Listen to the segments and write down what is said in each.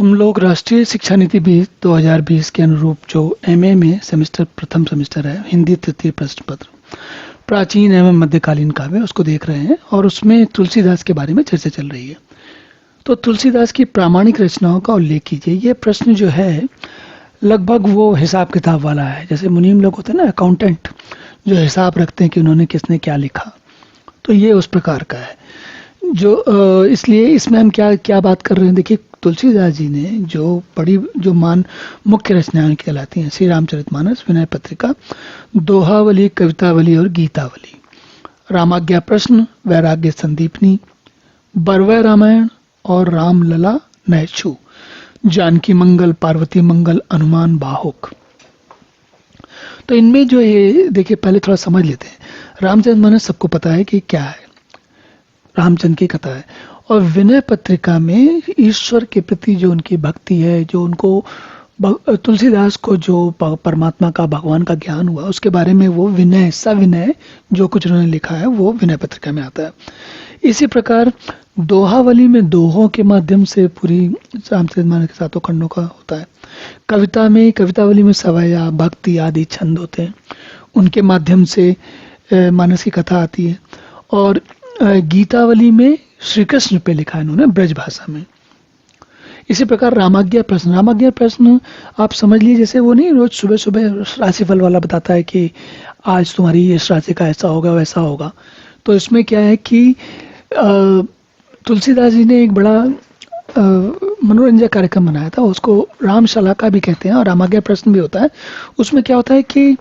हम लोग राष्ट्रीय शिक्षा नीति 2020 के अनुरूप जो एमए में प्रथम सेमेस्टर है, हिंदी तृतीय प्रश्न पत्र प्राचीन एवं मध्यकालीन काव्य उसको देख रहे हैं और उसमें तुलसीदास के बारे में चर्चा चल रही है। तो तुलसीदास की प्रामाणिक रचनाओं का उल्लेख कीजिए। ये प्रश्न जो है लगभग वो हिसाब किताब वाला है, जैसे मुनीम लोग होते हैं ना, अकाउंटेंट, जो हिसाब रखते हैं कि उन्होंने किसने क्या लिखा। तो ये उस प्रकार का है जो इसलिए इसमें हम क्या क्या बात कर रहे हैं। देखिए, तुलसीदास जी ने जो मुख्य रचनाएं कहलाती हैं, श्री रामचरितमानस, विनय पत्रिका, दोहावली, कवितावली और गीतावली, रामाज्ञा प्रश्न, वैराग्य संदीपनी, बरवै रामायण और रामलला नैछू, जानकी मंगल, पार्वती मंगल, हनुमान बाहुक। तो इनमें जो ये देखिए, पहले थोड़ा समझ लेते हैं। रामचरितमानस सबको पता है कि क्या है, रामचंद्र की कथा है। और विनय पत्रिका में ईश्वर के प्रति जो उनकी भक्ति है, जो उनको तुलसीदास को जो परमात्मा का, भगवान का ज्ञान हुआ, उसके बारे में वो विनय, सविनय जो कुछ उन्होंने लिखा है वो विनय पत्रिका में आता है। इसी प्रकार दोहावली में दोहों के माध्यम से पूरी रामचरितमानस के सातों खंडों का होता है। कविता में, कवितावली में सवैया, भक्ति आदि छंद होते हैं, उनके माध्यम से मानस की कथा आती है। और गीतावली में श्री कृष्ण पे लिखा है इन्होंने ब्रज भाषा में। इसी प्रकार रामाज्ञा प्रश्न आप समझ लीजिए, जैसे वो नहीं रोज सुबह सुबह राशिफल वाला बताता है कि आज तुम्हारी इस राशि का ऐसा होगा वैसा होगा। तो इसमें क्या है कि तुलसीदास जी ने एक बड़ा मनोरंजक कार्यक्रम बनाया था, उसको रामशाला का भी कहते हैं और रामाज्ञा प्रश्न भी होता है। उसमें क्या होता है कि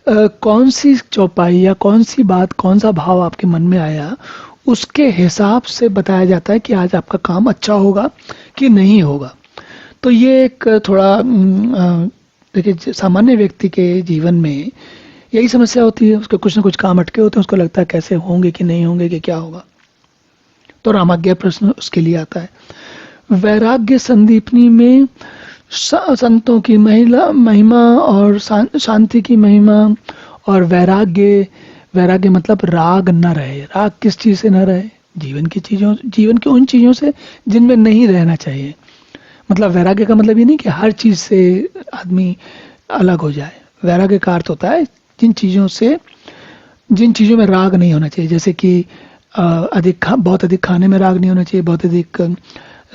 कौन सी चौपाई या कौन सी बात, कौन सा भाव आपके मन में आया, उसके हिसाब से बताया जाता है कि आज आपका काम अच्छा होगा कि नहीं होगा। तो ये एक थोड़ा देखिए, सामान्य व्यक्ति के जीवन में यही समस्या होती है, उसके कुछ ना कुछ काम अटके होते हैं, उसको लगता है कैसे होंगे कि नहीं होंगे कि क्या होगा। तो रामाज्ञा प्रश्न उसके लिए आता है। वैराग्य संदीपनी में संतों की महिमा और शांति की महिमा और वैराग्य मतलब राग न रहे। राग किस चीज से न रहे? जीवन की उन चीजों से जिनमें नहीं रहना चाहिए। मतलब वैराग्य का मतलब ये नहीं कि हर चीज से आदमी अलग हो जाए। वैराग्य का अर्थ होता है जिन चीजों में राग नहीं होना चाहिए, जैसे कि बहुत अधिक खाने में राग नहीं होना चाहिए, बहुत अधिक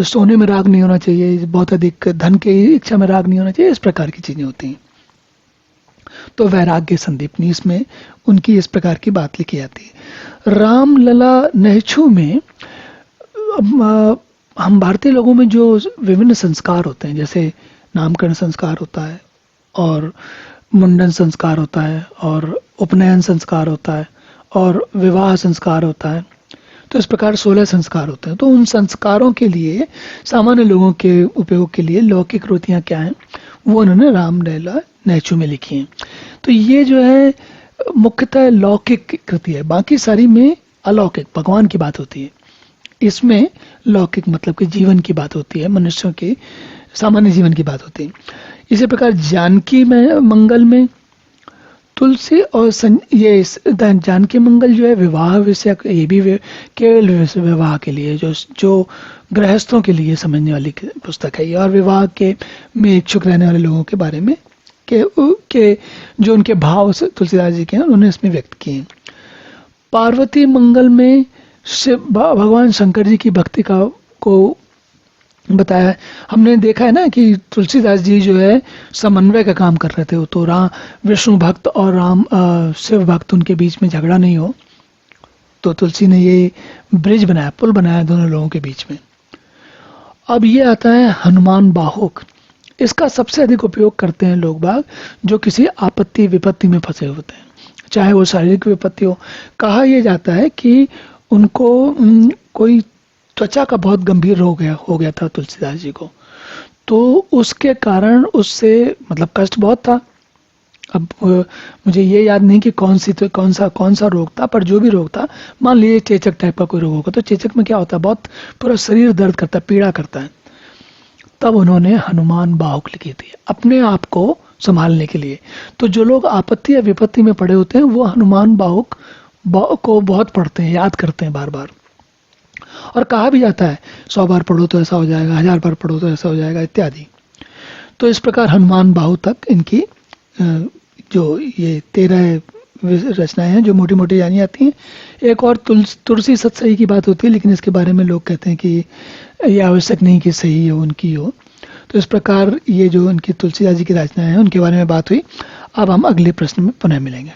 सोने में राग नहीं होना चाहिए, बहुत अधिक धन की इच्छा में राग नहीं होना चाहिए। इस प्रकार की चीजें होती हैं। तो वैराग्य संदीपनी, इसमें उनकी इस प्रकार की बात लिखी जाती है। रामलला नैछू में हम भारतीय लोगों में जो विभिन्न संस्कार होते हैं, जैसे नामकरण संस्कार होता है और मुंडन संस्कार होता है और उपनयन संस्कार होता है और विवाह संस्कार होता है। तो इस प्रकार 16 संस्कार होते हैं। तो उन संस्कारों के लिए, सामान्य लोगों के उपयोग के लिए लौकिक कृतियां क्या हैं, वो उन्होंने रामलला नैछू में लिखी हैं। तो ये जो है मुख्यतः लौकिक कृति है, बाकी सारी में अलौकिक भगवान की बात होती है। इसमें लौकिक मतलब कि जीवन की बात होती है, मनुष्यों के सामान्य जीवन की बात होती है। इसी प्रकार जानकी में मंगल में तुलसी और ये जानकी मंगल जो है विवाह विषय, ये भी केवल विवाह के लिए, जो गृहस्थों के लिए समझने वाली पुस्तक है ये, और विवाह के में इच्छुक रहने वाले लोगों के बारे में के जो उनके भाव तुलसीदास जी के हैं उन्होंने इसमें व्यक्त किए हैं। पार्वती मंगल में भगवान शंकर जी की भक्ति को बताया है। हमने देखा है ना कि तुलसीदास जी जो है समन्वय का काम कर रहे थे। तो विष्णु भक्त और शिव भक्त, उनके बीच में झगड़ा नहीं हो, तो तुलसी ने ये ब्रिज बनाया, पुल बनाया दोनों लोगों के बीच में। अब ये आता है हनुमान बाहुक। इसका सबसे अधिक उपयोग करते हैं लोग बाग जो किसी आपत्ति विपत्ति में फंसे होते हैं, चाहे वो शारीरिक विपत्ति हो। कहा यह जाता है कि उनको कोई त्वचा का बहुत गंभीर रोग हो गया था तुलसीदास जी को, तो उसके कारण उससे मतलब कष्ट बहुत था। अब मुझे ये याद नहीं कि कौन सा रोग था, पर जो भी रोग था, मान लीजिए चेचक टाइप का कोई रोग होगा, तो चेचक में क्या होता है, बहुत पूरा शरीर दर्द करता है, पीड़ा करता है। तब उन्होंने हनुमान बाहुक लिखी थी अपने आप को संभालने के लिए। तो जो लोग आपत्ति या विपत्ति में पड़े होते हैं वो हनुमान बाहुक को बहुत पढ़ते हैं, याद करते हैं बार बार। और कहा भी जाता है 100 बार पढ़ो तो ऐसा हो जाएगा, 1000 बार पढ़ो तो ऐसा हो जाएगा इत्यादि। तो इस प्रकार हनुमान बाहु तक इनकी जो ये 13 रचनाएं हैं जो मोटी मोटी जानी जाती हैं। एक और तुलसी सतसई की बात होती है, लेकिन इसके बारे में लोग कहते हैं कि ये आवश्यक नहीं कि सही हो उनकी हो। तो इस प्रकार ये जो उनकी तुलसीदास जी की रचनाएं हैं उनके बारे में बात हुई। अब हम अगले प्रश्न में पुनः मिलेंगे।